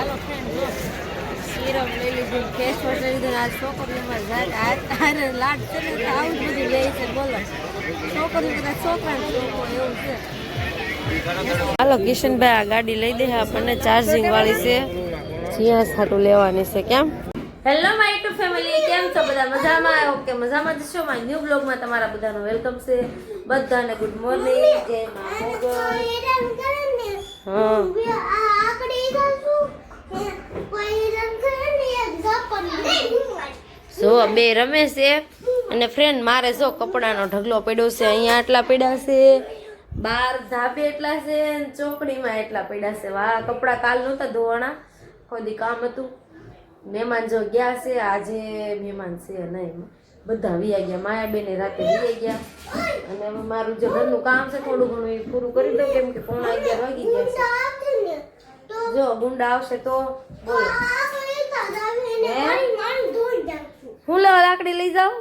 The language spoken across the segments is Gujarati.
હાલો ફ્રેન્ડ જો સિરપ લઈ લીધું, ફેસ વોશ લઈ લીધું. આ છોકરીઓમાં લાડ છે ને આવું જ બધું લે છે. બોલો છોકરી કદાચ છોકરા છોકરો એવું છે. હાલો કિશનભાઈ આ ગાડી લઈ દે આપણને ચાર્જિંગ વાળી છે. જ્યાં સાટું લેવાની છે. કેમ? હેલો માય યુટ્યુબ ફેમિલી, કેમ છો બધા? મજામાં? ઓકે મજામાં જ છો. માય ન્યૂ બ્લોગમાં તમારા બધાનું વેલકમ છે. બધાને ગુડ મોર્નિંગ, જય મા મોગલ. હા જો બે રમે છે અને ફ્રેન્ડ મારે જો કપડાનો ઢગલો પડ્યો છે. અહીંયા આટલા પડ્યા છે, બાર ધાબે એટલા છે, ચોકડીમાં એટલા પડ્યા છે. વાહ કપડા કાલ નહોતા ધોવાના, કોઈ કામ હતું. મહેમાન જો ગયા છે, આજે મહેમાન છે નહીં, બધા વિયા ગયા. માયાબેન રાતે વિયા ગયા અને હવે મારું જે ઘરનું કામ છે થોડું ઘણું એ પૂરું કરી દઉં, કેમ કે 11:30 વાગી ગયા છે. જો ગુંડા આવશે તો બોલો હું લેવા લાકડી લઈ જાઉં?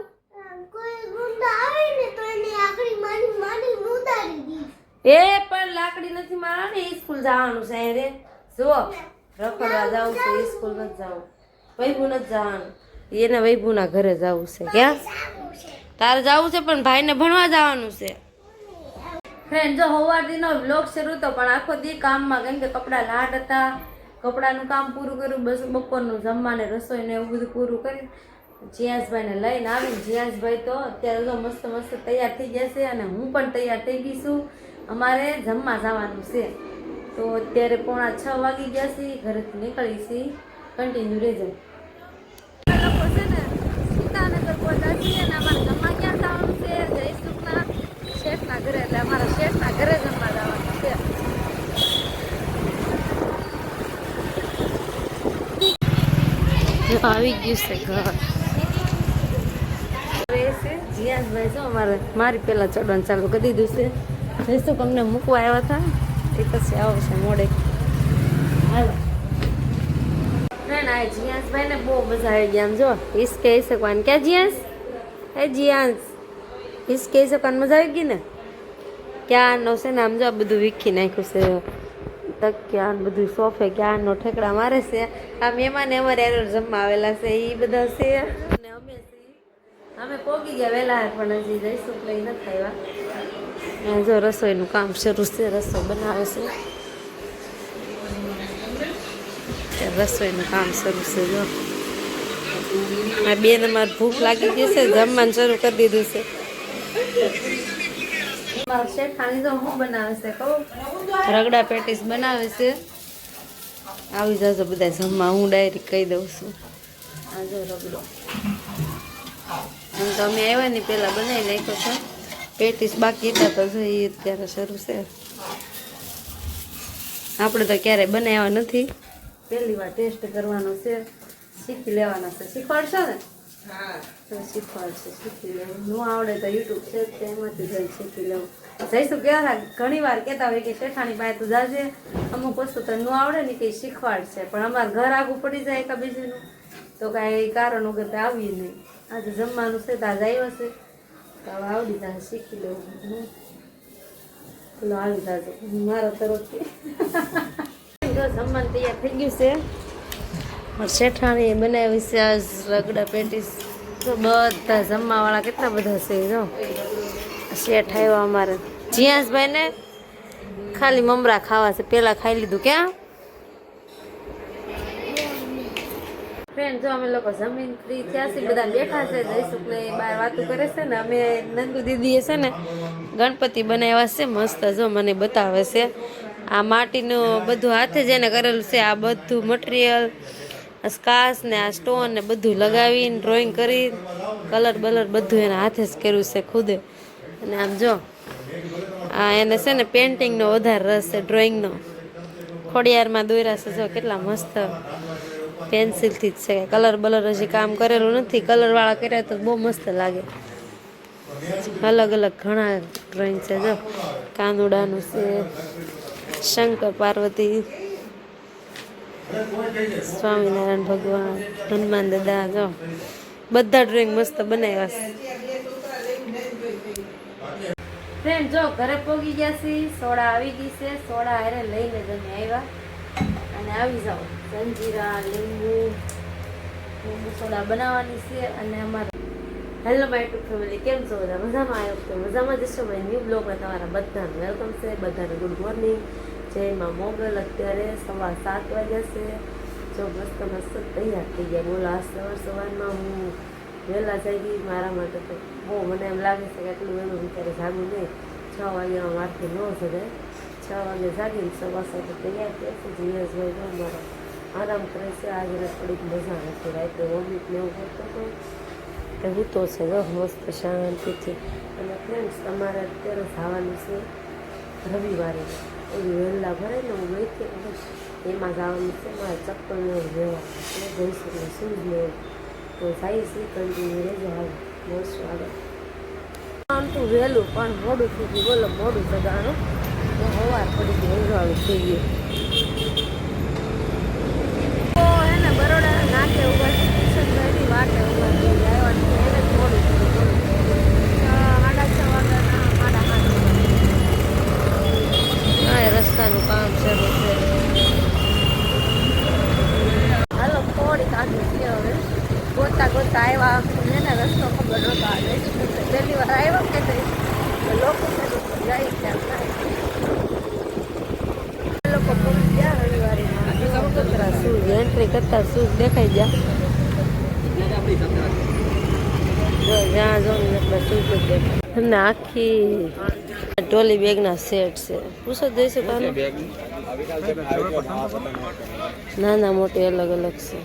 એ પણ લાકડી નથી મારવાની, સ્કૂલ જવાનું છે. રે જો રખડવા જવું છે, સ્કૂલ નથી જવું. વૈભુ નથી જવાનું, એને વૈભુના ઘરે જવું છે. ક્યાં તારે જવું છે? પણ ભાઈને ભણવા જવાનું છે. ફ્રેન્ડ જો સવારથીનો વ્લોગ શરૂ હતો પણ આખો દી કામમાં, કેમ કે કપડા લાટ હતા. કપડાનું કામ પૂરું કર્યું, બસ બપોરનું જમવાને રસોઈ ને એવું બધું પૂરું કરી જીયાસભાઈને લઈને આવીને જીયાસભાઈ તો અત્યારે તો મસ્ત મસ્ત તૈયાર થઈ ગયા છે અને હું પણ તૈયાર થઈ ગઈ છું. અમારે જમવા જવાનું છે તો અત્યારે 5:45 વાગી ગયા છે, ઘરેથી નીકળી છે. કન્ટિન્યુ રહેજો. લોકો છે ને સીતાનગર પહોંચ્યા છીએ અને અમારે જમવા ક્યાં જવાનું છે? જયસુખના શેઠના ઘરે, એટલે અમારા શેઠના ઘરે જમવા જવાનું છે. આવી ગયું છે ઘર. જીયાસભાઈ જો અમારે મારી પેલા ચડવાનું ચાલુ કરી દીધું છે. જયસુખ અમને મૂકવા આવ્યા હતા, એ પછી આવશે મોડે. હાલો ફ્રેન્ડ આ જીયાસભાઈ ને બહુ મજા આવી ગયા. આમ જો હિસકે હિસકવાની. ક્યાં જીયાસ? હે જીયાસ હિસકે હિસકવાની મજા આવી ગઈ ને? ક્યાંનો છે ને આમ જો બધું વીખી નાખ્યું છે, તકિયા બધું સોફે ક્યાંનો ઠેકડા મારે છે. આ મહેમાન અમારે જમવા આવેલા છે એ બધા છે અને અમે પોગી ગયા વહેલા, પણ હજી જઈશું લઈ નથી આવ્યા. જો રસોઈનું કામ શરૂ છે, રસોઈ બનાવે છે. રસોઈનું કામ શરૂ છે. જો આ બેન અમારે ભૂખ લાગી ગઈ છે, જમવાનું શરૂ કરી દીધું છે. મારા શેઠાણી જો હું બનાવે છે કહું, રગડા પેટીસ બનાવે છે. આવી જાજો બધા જમવા, હું ડાયરેક્ટ કહી દઉં છું. આ જો રગડો હું તો અમે આવ્યા ને પહેલાં બનાવી નાખ્યો છે. પેટીસ બાકી હતા તો જો એ અત્યારે શરૂ છે. આપણે તો ક્યારેય બનાવ્યા નથી, પહેલી વાર ટેસ્ટ કરવાનો છે, શીખી લેવાના છે. શીખવાડશો ને? તો શીખવાડશે, શીખી લેવું. ન આવડે તો યુટ્યુબ છે એમાંથી જઈ શીખી લેવું. જઈશું કેવા ઘણી વાર કહેતા હોય કે શેઠાણી પાસે તું જાજે, અમુક વસ્તુ તો ન આવડે ને કંઈ શીખવાડશે, પણ અમારે ઘર આગું પડી જાય એકા બીજુંનું તો કાંઈ કારણ વગર આવીએ નહીં. આજે જમવાનું છે તો આજે આવ્યા છે તો હવે આવડી જાય, શીખી લેવું. પેલો આવી જાજો મારા તરફથી. જો જમવાનું તૈયાર થઈ ગયું છે. શેઠાણીએ બનાવી છે આજ રગડા પેટીસ. તો બધા જમવાવાળા કેટલા બધા છે. જો શેઠ આવ્યા અમારે. જીયાસભાઈ ને ખાલી મમરા ખાવા છે, પેલા ખાઈ લીધું. ક્યાં ફ્રેન્ડ જો અમે લોકો જમીન ફ્રી થયા છે, બધા બેઠા છે. જયસુખ ને બહાર વાતો કરે છે ને અમે નંદુ દીદીએ છે ને ગણપતિ બનાવ્યા છે મસ્ત. જો મને બતાવે છે આ માટીનું બધું હાથે જ એને કરેલું છે. આ બધું મટીરિયલ સ્કાચ ને આ સ્ટોન ને બધું લગાવીને ડ્રોઈંગ કરી કલર બલર બધું એના હાથે જ કર્યું છે ખુદે. અને આમ જો આ એને છે ને પેઇન્ટિંગનો વધારે રસ છે, ડ્રોઈંગનો. ખોડિયારમાં દોર્યા છે જો કેટલા મસ્ત, પેન્સિલથી જ છે. કલર બલર હજી કામ કરેલું નથી, કલરવાળા કર્યા તો બહુ મસ્ત લાગે. અલગ અલગ ઘણા ડ્રોઈંગ છે. જો કાનુડાનું છે, શંકર પાર્વતી, સ્વામિનારાયણ ભગવાન, હનુમાન દાદા. જો બધા ડ્રોઈંગ મસ્ત બનાવ્યા છે. ફ્રેન્ડ જો ઘરે પોગી ગયા છે, સોડા આવી ગઈ છે, સોડા હારે લઈને જ અમે આવ્યા. અને અને આવી જાઓ. જંજીરા લીંબુ સોડા બનાવવાની છે. અને અમારે હેલો માય ટુ ફેમિલી, કેમ છો બધા? મજામાં આવ્યો તો મજામાં જશો. મારી ન્યૂ બ્લોગમાં તમારા બધાને વેલકમ છે. બધાને ગુડ મોર્નિંગ. જય માં મોગલ. અત્યારે 7:15 વાગ્યા છે. જો મસ્ત મસ્ત તૈયાર થઈ ગયા. બોલો, આ સવારમાં હું વહેલા જાગી. મારા માટે તો બહુ મને એમ લાગે છે કે એટલું વહેલું વિચારે જાગું નહીં. 6 વાગ્યામાં મારથી ન જડે. 6 વાગે જાગીને 7:15 તૈયાર થયા છે. જીએસભાઈ પણ મારા આરામ કરે છે. આજે થોડીક મજા નથી. રાતે વોમિટ ને એવું કરતો હતો કે હું તો છે જો મસ્ત શાંતિથી. અને ફ્રેન્ડ્સ, તમારે અત્યારે જવાનું છે રવિવારે. એવી વહેલા ભરાય ને હું ગઈ હતી એમાં જવાનું છે. મારે ચપ્પલ ને એવું લેવાનું છે. જઈશું ને શૂઝ ને એવું તો જઈશ. કન્ટિન્યુ રહેજો. હાલ બસ આગળ આમ તો વહેલું પણ મોડું થઈ ગયું. બોલો, મોડું જગાનું સવાર પડી ગયું. ઊંઘવાળું થઈ ગયું. તો એને બરોડા નાકે ઉભા કિશનભાઈની વાટે ઉભા થઈ ગયા. આવ્યા એને જ મોડું થયું. 6:30 વાગ્યાના 8:30. હા, રસ્તાનું કામ શરૂ છે. હાલો, થોડીક આગળ છે. હવે ગોતા ગોતા આવ્યા. એને રસ્તો ખબર નહોતો. આવે પહેલી વાર આવ્યો કે લોકો જાય ત્યાં લોકો પહોંચી ગયા રવિવારે. શૂઝ એન્ટ્રી કરતા શૂઝ દેખાઈ ગયા. જ્યાં જો ને એટલે શૂઝ જ દેખાય. તમને આખી ટ્રોલી બેગના સેટ છે. પૂછો દઈશું કાનું નાના મોટી અલગ અલગ છે.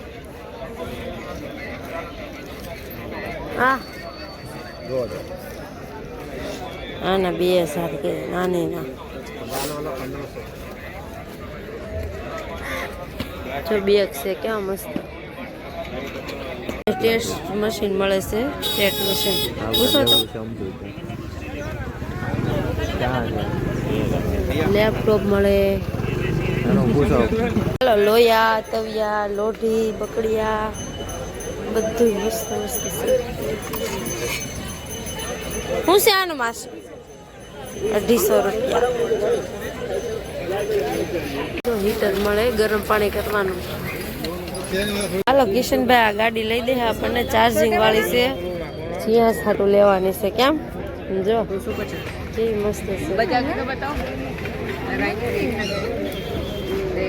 હા, આના 2,000 કે નાની ના. જો બેગ છે ક્યાં મસ્ત. ટેસ્ટ મશીન મળે છે. ટેટ મશીન પૂછો તો. લેપટોપ મળે. લોયા, તવિયા, લોઢી, બકડિયા બધું મસ્ત મસ્ત છે. શું છે આનું માસ? 250 રૂપિયા. હીટર મળે ગરમ પાણી કરવાનું. હાલો કિશનભાઈ, આ ગાડી લઈ દે આપણને. ચાર્જિંગ વાળી છે. જ્યાં સાટું લેવાની છે. કેમ જો કેવી મસ્ત છે.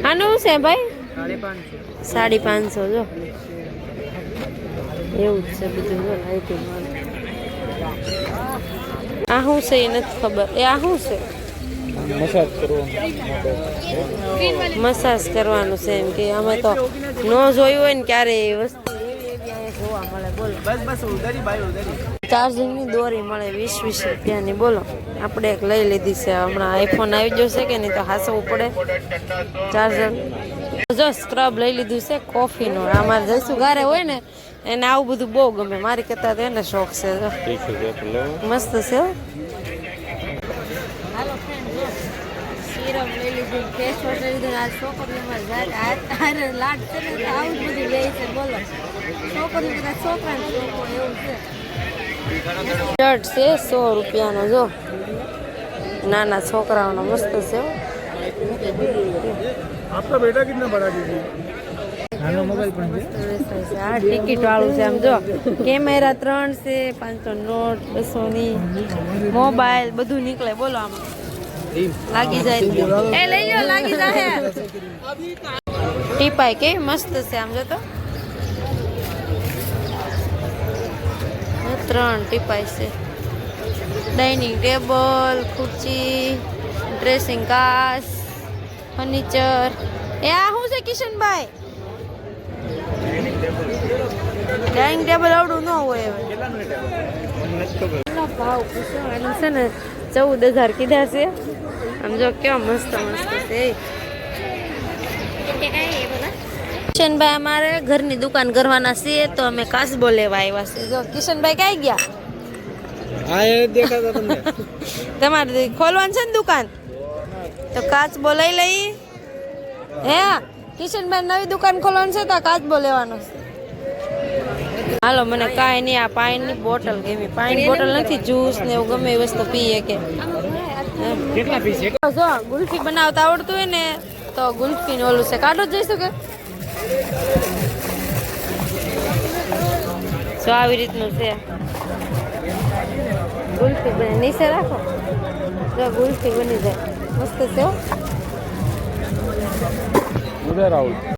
આનું છે ભાઈ 550. જો એવું જ છે બધું. આ શું છે એ નથી ખબર. એ આ શું છે? મસાજ કરવાનું છે એમ કે. અમે તો ન જોયું હોય ને ક્યારે એ વસ્તુ જોવા મળે. બોલો, ચાર્જિંગની દોરી મળે 20-20 રૂપિયાની. બોલો, આપણે એક લઈ લીધી છે. હમણાં આઈફોન આવી જશે કે નહીં તો હાસવું પડે ચાર્જર. જો સ્ક્રબ લઈ લીધું છે કોફીનો. અમારે જઈશું ગારે હોય ને એને આવું બધું બહુ ગમે. મારી કરતા તો એને શોખ છે. જો મસ્ત છે. હાલો ફ્રેન્ડ, જો સિરપ લઈ લીધું, ફેસ વોશ લઈ લીધું. આ છોકરીઓમાં લાડ છે ને તો આવું જ બધું લે છે. બોલો, છોકરી બધા છોકરાને છોકરો એવું છે. શર્ટ છે 100 રૂપિયાનો. જો નાના છોકરાઓનો મસ્ત છે. आपका बेटा कितना बड़ा दीदी? नानो मोबाइल पण છે. આ ટિકિટ વાળું છે. આમ જો કેમેરા 3 છે, 500 નોટ, 200 ની મોબાઈલ બધું નીકળે. બોલો, આમ લાગી જાય. એ લઈ લો, લાગી જાય. ટીપાઈ કેવી મસ્ત છે. આમ જો તો 3 ટીપાઈ છે. ડાઇનિંગ ટેબલ, ખુરચી, ડ્રેસિંગ કાચ, ફર્નિચર. એ આ શું છે કિશનભાઈ? ડાઇનિંગ ટેબલ આવડું ન હોય. હવે ભાવ પૂછો. એનું છે ને 14,000 કીધા છે. આમ જો કેવા મસ્ત મસ્ત છે. કિશનભાઈ અમારે ઘરની દુકાન કરવાના છે તો અમે કાચબો લેવા આવ્યા છે. જો કિશનભાઈ ક્યાં ગયા? હા, એ દેખાતા તમને. તમારે ખોલવાનું છે ને દુકાન તો કાચબો લઈ લઈ. હે કિશનભાઈ નવી દુકાન ખોલવાનું છે તો કાચબો લેવાનો છે. હાલો, મને કાંઈ નહીં. આ પાણીની બોટલ ગમી. પાણીની બોટલ નથી, જ્યુસ ને એવું ગમે એ વસ્તુ પીએ કે. કેટલા પીસ છે? જો ગુલ્ફી બનાવતા આવડતું હોય ને તો ગુલ્ફી ઓલું છે કાઢો જઈશું કે જો આવી રીતનું છે ગુલ્ફી બને નીચે રાખો જો ગુલ્ફી બની જાય મસ્ત છે હો. ઉધર આવું